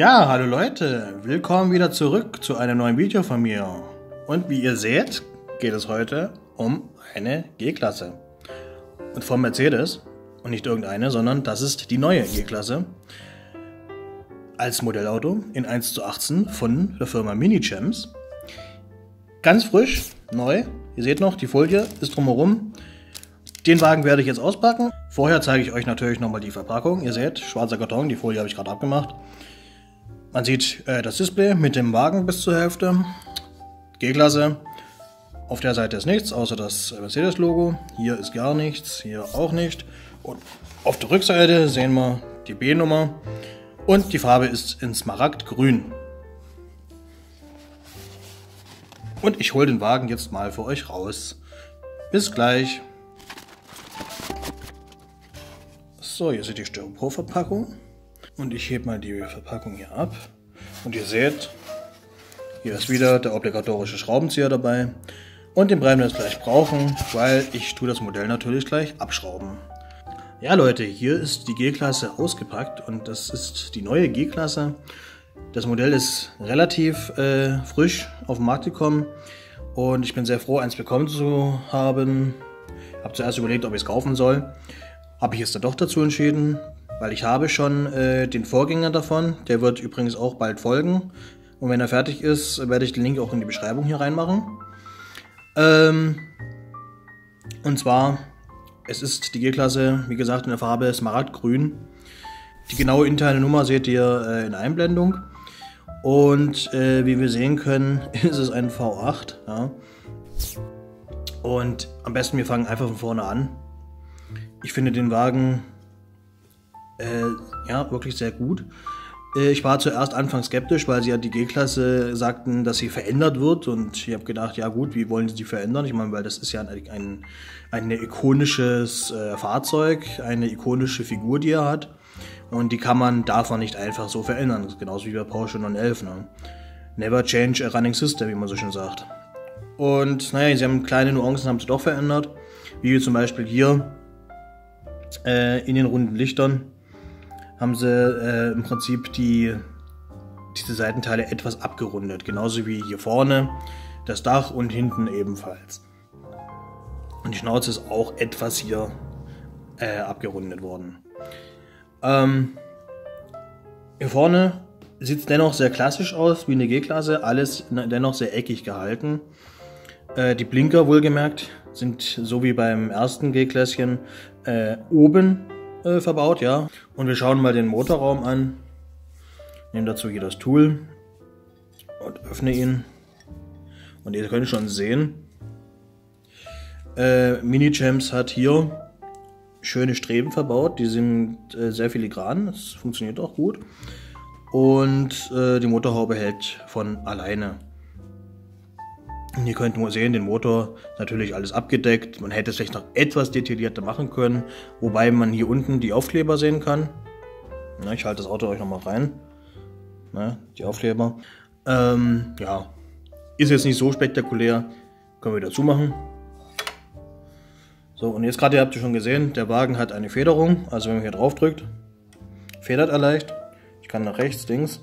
Ja, hallo Leute, willkommen wieder zurück zu einem neuen Video von mir. Und wie ihr seht, geht es heute um eine G-Klasse. Und von Mercedes, und nicht irgendeine, sondern das ist die neue G-Klasse. Als Modellauto in 1:18 von der Firma Mini-Champs. Ganz frisch, neu, ihr seht noch, die Folie ist drumherum. Den Wagen werde ich jetzt auspacken. Vorher zeige ich euch natürlich nochmal die Verpackung. Ihr seht, schwarzer Karton, die Folie habe ich gerade abgemacht. Man sieht das Display mit dem Wagen bis zur Hälfte. G-Klasse. Auf der Seite ist nichts, außer das Mercedes-Logo. Hier ist gar nichts, hier auch nicht. Und auf der Rückseite sehen wir die B-Nummer. Und die Farbe ist in Smaragdgrün. Und ich hole den Wagen jetzt mal für euch raus. Bis gleich. So, hier seht ihr die Styropor-Verpackung. Und ich hebe mal die Verpackung hier ab. Und ihr seht, hier ist wieder der obligatorische Schraubenzieher dabei. Und den werden wir jetzt gleich brauchen, weil ich tue das Modell natürlich gleich abschrauben. Ja Leute, hier ist die G-Klasse ausgepackt und das ist die neue G-Klasse. Das Modell ist relativ frisch auf den Markt gekommen und ich bin sehr froh, eins bekommen zu haben. Ich habe zuerst überlegt, ob ich es kaufen soll. Habe ich es dann doch dazu entschieden, weil ich habe schon den Vorgänger davon. Der wird übrigens auch bald folgen. Und wenn er fertig ist, werde ich den Link auch in die Beschreibung hier reinmachen. Und zwar, es ist die G-Klasse, wie gesagt, in der Farbe Smaragdgrün. Die genaue interne Nummer seht ihr in der Einblendung. Und wie wir sehen können, ist es ein V8. Ja. Und am besten wir fangen einfach von vorne an. Ich finde den Wagen ja, wirklich sehr gut. Ich war zuerst anfangs skeptisch, weil sie ja die G-Klasse sagten, dass sie verändert wird. Und ich habe gedacht, ja gut, wie wollen sie die verändern? Ich meine, weil das ist ja ein ikonisches Fahrzeug, eine ikonische Figur, die er hat. Und darf man nicht einfach so verändern. Das ist genauso wie bei Porsche 911. Ne? Never change a running system, wie man so schön sagt. Und naja, sie haben kleine Nuancen, haben sie doch verändert. Wie zum Beispiel hier in den runden Lichtern haben sie im Prinzip diese Seitenteile etwas abgerundet. Genauso wie hier vorne das Dach und hinten ebenfalls. Und die Schnauze ist auch etwas hier abgerundet worden. Hier vorne sieht es dennoch sehr klassisch aus, wie eine G-Klasse. Alles dennoch sehr eckig gehalten. Die Blinker, wohlgemerkt, sind so wie beim ersten G-Klässchen oben verbaut, ja. Und wir schauen mal den Motorraum an. Nehme dazu hier das Tool und öffne ihn. Und ihr könnt schon sehen, Mini-Champs hat hier schöne Streben verbaut. Die sind sehr filigran, das funktioniert auch gut. Und die Motorhaube hält von alleine. Und ihr könnt nur sehen, den Motor natürlich alles abgedeckt. Man hätte es vielleicht noch etwas detaillierter machen können, wobei man hier unten die Aufkleber sehen kann. Na, ich halte das Auto euch nochmal rein. Na, die Aufkleber. Ja, ist jetzt nicht so spektakulär. Können wir dazu machen. So, und jetzt gerade habt ihr schon gesehen, der Wagen hat eine Federung. Also wenn man hier drauf drückt, federt er leicht. Ich kann nach rechts, links.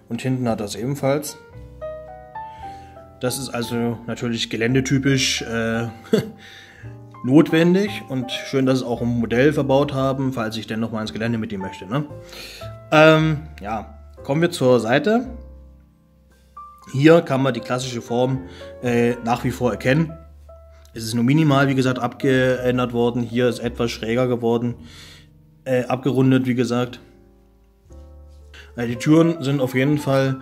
Und hinten hat das ebenfalls. Das ist also natürlich geländetypisch notwendig und schön, dass es auch ein Modell verbaut haben, falls ich denn noch mal ins Gelände mitnehmen möchte. Ne? Ja, kommen wir zur Seite. Hier kann man die klassische Form nach wie vor erkennen. Es ist nur minimal, wie gesagt, abgeändert worden. Hier ist etwas schräger geworden, abgerundet, wie gesagt. Die Türen sind auf jeden Fall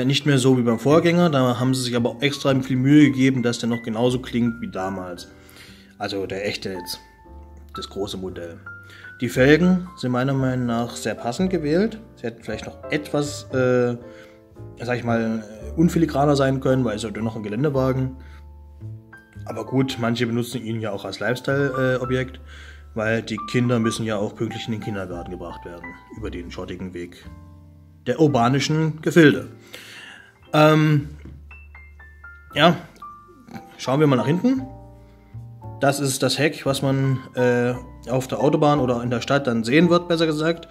nicht mehr so wie beim Vorgänger, da haben sie sich aber auch extra viel Mühe gegeben, dass der noch genauso klingt wie damals. Also der echte jetzt, das große Modell. Die Felgen sind meiner Meinung nach sehr passend gewählt. Sie hätten vielleicht noch etwas, sag ich mal, unfiligraner sein können, weil es ja noch ein Geländewagen. Aber gut, manche benutzen ihn ja auch als Lifestyle-Objekt, weil die Kinder müssen ja auch pünktlich in den Kindergarten gebracht werden, über den schottigen Weg der urbanischen Gefilde. Ja, schauen wir mal nach hinten. Das ist das Heck, was man auf der Autobahn oder in der Stadt dann sehen wird, besser gesagt,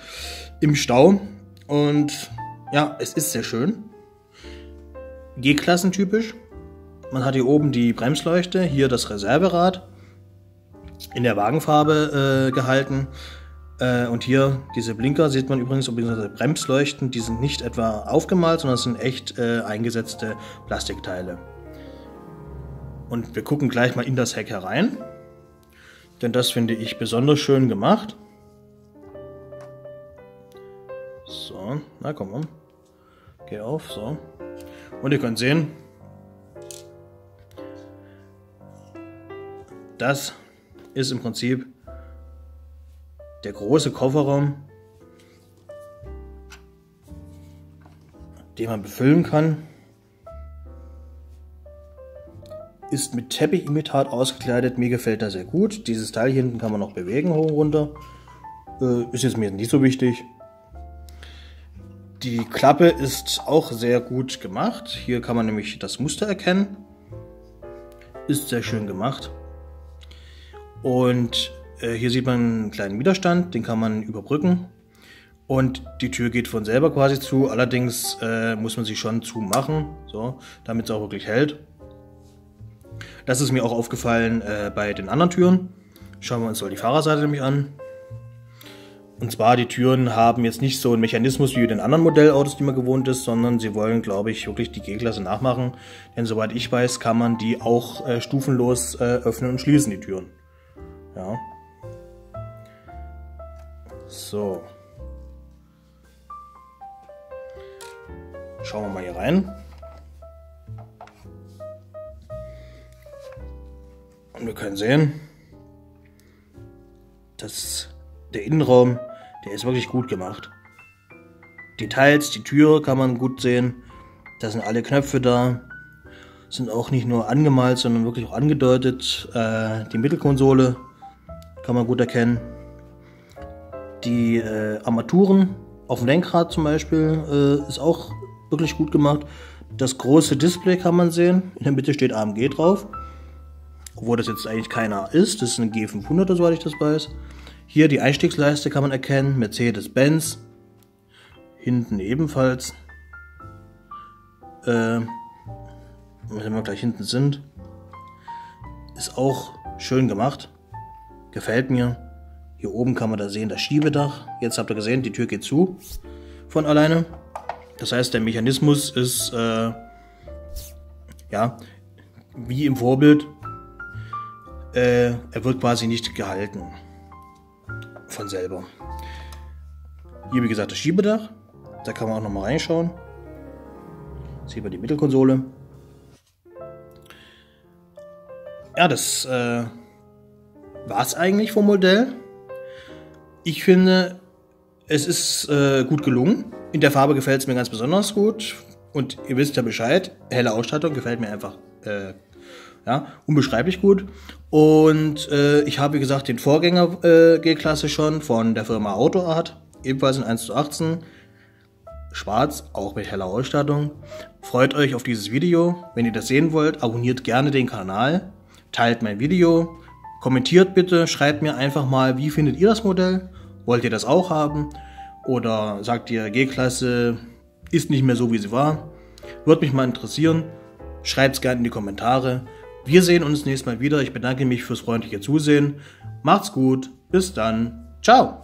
im Stau. Und ja, es ist sehr schön. G-Klassen-typisch. Man hat hier oben die Bremsleuchte, hier das Reserverad in der Wagenfarbe gehalten. Und hier diese Blinker sieht man übrigens, beziehungsweise Bremsleuchten, die sind nicht etwa aufgemalt, sondern es sind echt eingesetzte Plastikteile. Und wir gucken gleich mal in das Heck herein, denn das finde ich besonders schön gemacht. So, na komm mal. Geh auf, so. Und ihr könnt sehen, das ist im Prinzip der große Kofferraum, den man befüllen kann. Ist mit Teppichimitat ausgekleidet. Mir gefällt das sehr gut. Dieses Teil hier hinten kann man noch bewegen, hoch und runter. Ist jetzt mir nicht so wichtig. Die Klappe ist auch sehr gut gemacht. Hier kann man nämlich das Muster erkennen. Ist sehr schön gemacht. Und hier sieht man einen kleinen Widerstand, den kann man überbrücken. Und die Tür geht von selber quasi zu. Allerdings muss man sie schon zumachen, so, damit es auch wirklich hält. Das ist mir auch aufgefallen bei den anderen Türen. Schauen wir uns mal die Fahrerseite nämlich an. Und zwar, die Türen haben jetzt nicht so einen Mechanismus wie bei den anderen Modellautos, die man gewohnt ist, sondern sie wollen, glaube ich, wirklich die G-Klasse nachmachen. Denn soweit ich weiß, kann man die auch stufenlos öffnen und schließen, die Türen. Ja. So. Schauen wir mal hier rein. Und wir können sehen, dass der Innenraum, der ist wirklich gut gemacht. Details, die Tür kann man gut sehen. Da sind alle Knöpfe da. Sind auch nicht nur angemalt, sondern wirklich auch angedeutet. Die Mittelkonsole kann man gut erkennen. Die Armaturen auf dem Lenkrad zum Beispiel ist auch wirklich gut gemacht. Das große Display kann man sehen. In der Mitte steht AMG drauf. Obwohl das jetzt eigentlich keiner ist. Das ist eine G500, soweit ich das weiß. Hier die Einstiegsleiste kann man erkennen. Mercedes-Benz. Hinten ebenfalls. Wenn wir gleich hinten sind. Ist auch schön gemacht. Gefällt mir. Hier oben kann man da sehen das Schiebedach. Jetzt habt ihr gesehen, die Tür geht zu von alleine. Das heißt, der Mechanismus ist ja wie im Vorbild. Er wird quasi nicht gehalten von selber. Hier wie gesagt das Schiebedach. Da kann man auch noch mal reinschauen. Sieht man die Mittelkonsole. Ja, das war es eigentlich vom Modell. Ich finde, es ist gut gelungen. In der Farbe gefällt es mir ganz besonders gut. Und ihr wisst ja Bescheid, helle Ausstattung gefällt mir einfach ja, unbeschreiblich gut. Und ich habe, wie gesagt, den Vorgänger G-Klasse schon von der Firma AutoArt. Ebenfalls in 1:18. Schwarz, auch mit heller Ausstattung. Freut euch auf dieses Video. Wenn ihr das sehen wollt, abonniert gerne den Kanal. Teilt mein Video. Kommentiert bitte, schreibt mir einfach mal, wie findet ihr das Modell? Wollt ihr das auch haben? Oder sagt ihr, G-Klasse ist nicht mehr so, wie sie war? Würde mich mal interessieren. Schreibt es gerne in die Kommentare. Wir sehen uns nächstes Mal wieder. Ich bedanke mich fürs freundliche Zusehen. Macht's gut. Bis dann. Ciao.